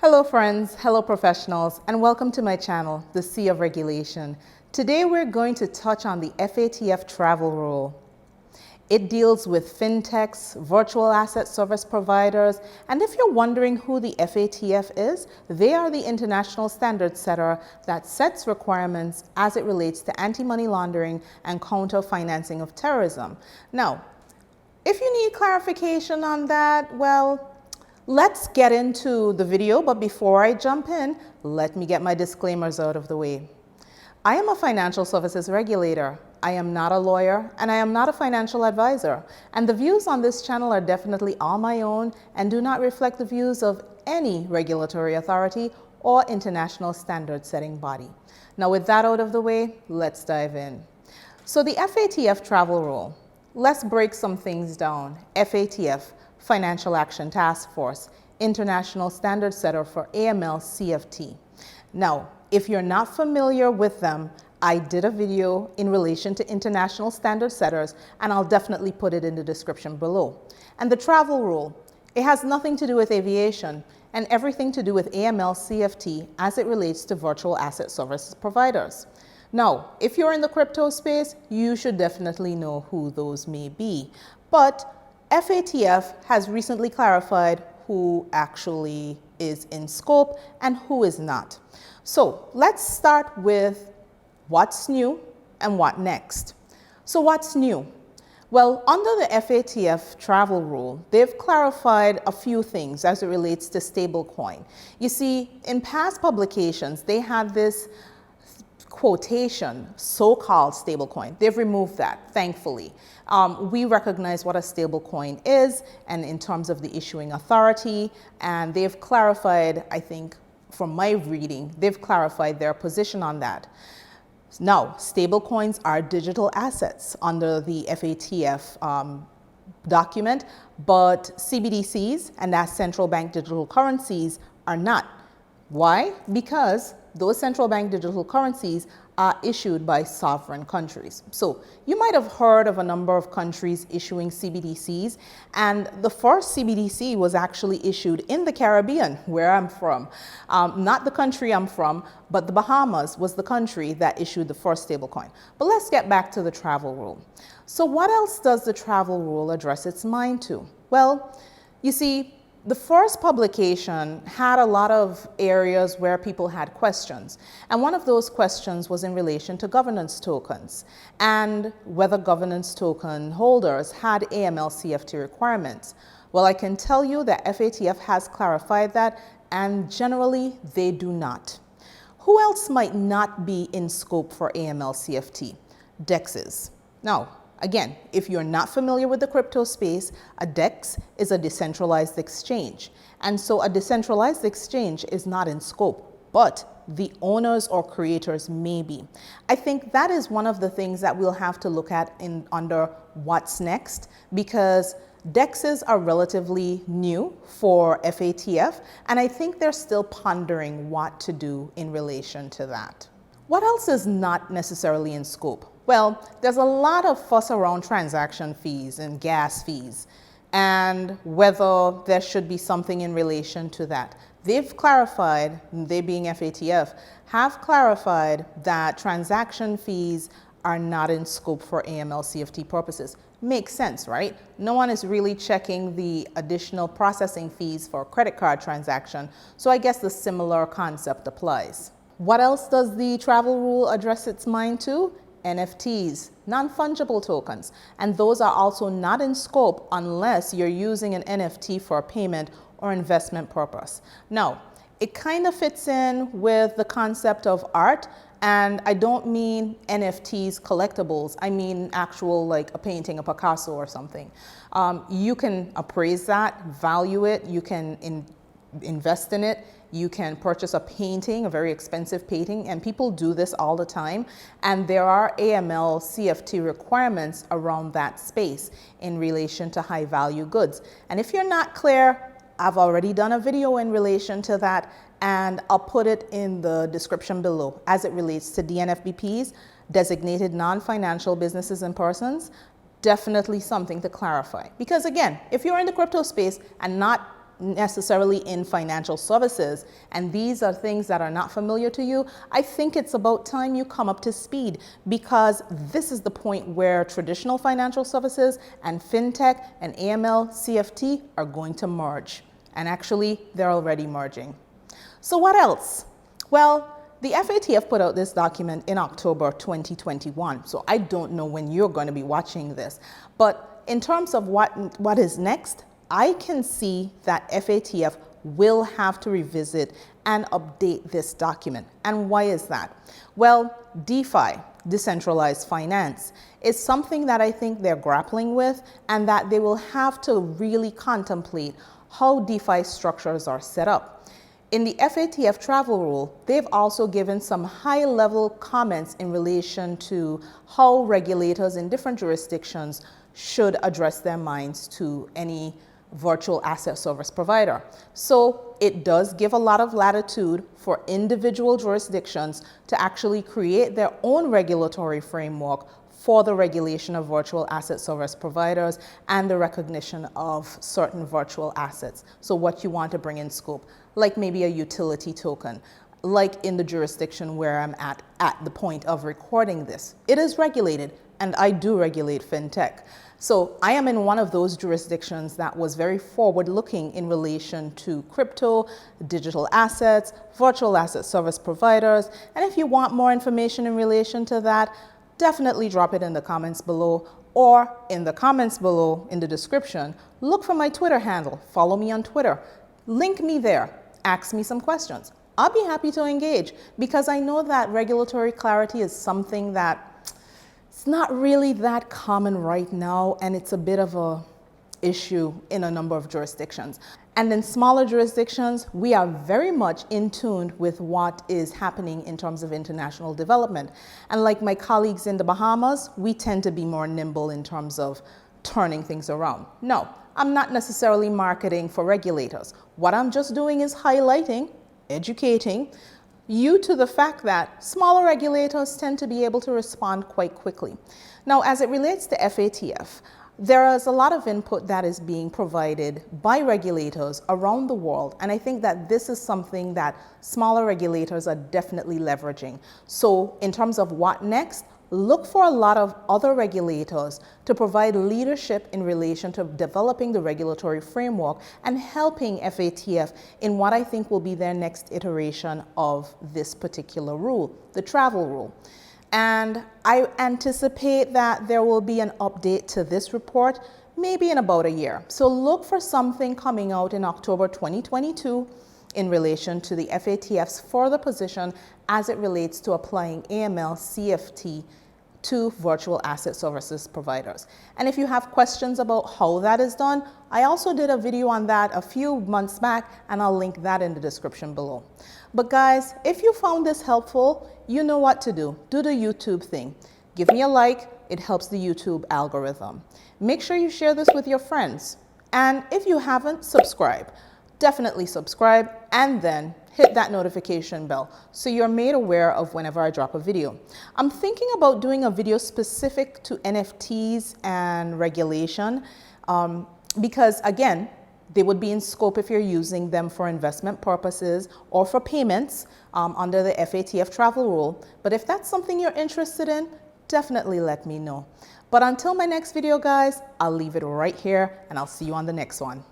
Hello friends, hello professionals, and welcome to my channel, The Sea of Regulation. Today we're going to touch on the FATF Travel Rule. It deals with fintechs, virtual asset service providers, and if you're wondering who the FATF is, they are the international standard setter that sets requirements as it relates to anti-money laundering and counter-financing of terrorism. Now, if you need clarification on that, well, let's get into the video, but before I jump in, let me get my disclaimers out of the way. I am a financial services regulator. I am not a lawyer and I am not a financial advisor. And the views on this channel are definitely all my own and do not reflect the views of any regulatory authority or international standard setting body. Now with that out of the way, let's dive in. So the FATF Travel Rule. Let's break some things down. FATF, Financial Action Task Force, International Standard Setter for AML CFT. Now, if you're not familiar with them, I did a video in relation to international standard setters, and I'll definitely put it in the description below. And the travel rule, it has nothing to do with aviation and everything to do with AML CFT as it relates to virtual asset services providers. Now, if you're in the crypto space, you should definitely know who those may be. But FATF has recently clarified who actually is in scope and who is not. So let's start with what's new and what next. So what's new? Well, under the FATF Travel Rule, they've clarified a few things as it relates to stablecoin. You see, in past publications, they had this quotation, so-called stablecoin. They've removed that, thankfully. We recognize what a stablecoin is and in terms of the issuing authority, and they've clarified, I think, from my reading, they've clarified their position on that. Now, stablecoins are digital assets under the FATF document, but CBDCs, and that's central bank digital currencies, are not. Why? Because those central bank digital currencies are issued by sovereign countries. So you might have heard of a number of countries issuing CBDCs, and the first CBDC was actually issued in the Caribbean, where I'm from. Not the country I'm from, but the Bahamas was the country that issued the first stablecoin. But let's get back to the travel rule. So what else does the travel rule address its mind to? Well, you see, the first publication had a lot of areas where people had questions. And one of those questions was in relation to governance tokens and whether governance token holders had AML CFT requirements. Well, I can tell you that FATF has clarified that, and generally they do not. Who else might not be in scope for AML CFT? DEXs. Now, again, if you're not familiar with the crypto space, a DEX is a decentralized exchange. And so a decentralized exchange is not in scope, but the owners or creators may be. I think that is one of the things that we'll have to look at under what's next, because DEXs are relatively new for FATF, and I think they're still pondering what to do in relation to that. What else is not necessarily in scope? Well, there's a lot of fuss around transaction fees and gas fees and whether there should be something in relation to that. They've clarified, they being FATF, have clarified that transaction fees are not in scope for AML CFT purposes. Makes sense, right? No one is really checking the additional processing fees for a credit card transaction, so I guess the similar concept applies. What else does the travel rule address its mind to? NFTs, non-fungible tokens, and those are also not in scope unless you're using an NFT for a payment or investment purpose. Now, it kind of fits in with the concept of art, and I don't mean NFTs collectibles, I mean actual, like a painting, a Picasso or something. You can appraise that, value it, you can invest in it. You can purchase a painting, a very expensive painting, and people do this all the time. And there are AML CFT requirements around that space in relation to high value goods. And if you're not clear, I've already done a video in relation to that, and I'll put it in the description below as it relates to DNFBPs, designated non-financial businesses and persons. Definitely something to clarify. Because again, if you're in the crypto space and not necessarily in financial services, and these are things that are not familiar to you, I think it's about time you come up to speed, because this is the point where traditional financial services and FinTech and AML, CFT are going to merge. And actually, they're already merging. So what else? Well, the FATF put out this document in October 2021, so I don't know when you're going to be watching this. But in terms of what is next, I can see that FATF will have to revisit and update this document. And why is that? Well, DeFi, decentralized finance, is something that I think they're grappling with, and that they will have to really contemplate how DeFi structures are set up. In the FATF Travel Rule, they've also given some high-level comments in relation to how regulators in different jurisdictions should address their minds to any virtual asset service provider. So it does give a lot of latitude for individual jurisdictions to actually create their own regulatory framework for the regulation of virtual asset service providers and the recognition of certain virtual assets. So what you want to bring in scope, like maybe a utility token, like in the jurisdiction where I'm at the point of recording this. It is regulated, and I do regulate FinTech. So I am in one of those jurisdictions that was very forward-looking in relation to crypto, digital assets, virtual asset service providers. And if you want more information in relation to that, definitely drop it in the comments below, or in the comments below in the description, look for my Twitter handle, follow me on Twitter, link me there, ask me some questions. I'll be happy to engage, because I know that regulatory clarity is something that it's not really that common right now, and it's a bit of a issue in a number of jurisdictions. And in smaller jurisdictions, we are very much in tune with what is happening in terms of international development. And like my colleagues in the Bahamas, we tend to be more nimble in terms of turning things around. No, I'm not necessarily marketing for regulators. What I'm just doing is highlighting, educating you to the fact that smaller regulators tend to be able to respond quite quickly. Now, as it relates to FATF, there is a lot of input that is being provided by regulators around the world, and I think that this is something that smaller regulators are definitely leveraging. So in terms of what next, look for a lot of other regulators to provide leadership in relation to developing the regulatory framework and helping FATF in what I think will be their next iteration of this particular rule, the travel rule. And I anticipate that there will be an update to this report maybe in about a year. So look for something coming out in October 2022 in relation to the FATF's further position as it relates to applying AML CFT to virtual asset services providers. And if you have questions about how that is done, I also did a video on that a few months back, and I'll link that in the description below. But guys, if you found this helpful, you know what to do. Do the YouTube thing. Give me a like, it helps the YouTube algorithm. Make sure you share this with your friends. And if you haven't, subscribe. Definitely subscribe, and then hit that notification bell so you're made aware of whenever I drop a video. I'm thinking about doing a video specific to NFTs and regulation because, again, they would be in scope if you're using them for investment purposes or for payments under the FATF Travel Rule. But if that's something you're interested in, definitely let me know. But until my next video, guys, I'll leave it right here, and I'll see you on the next one.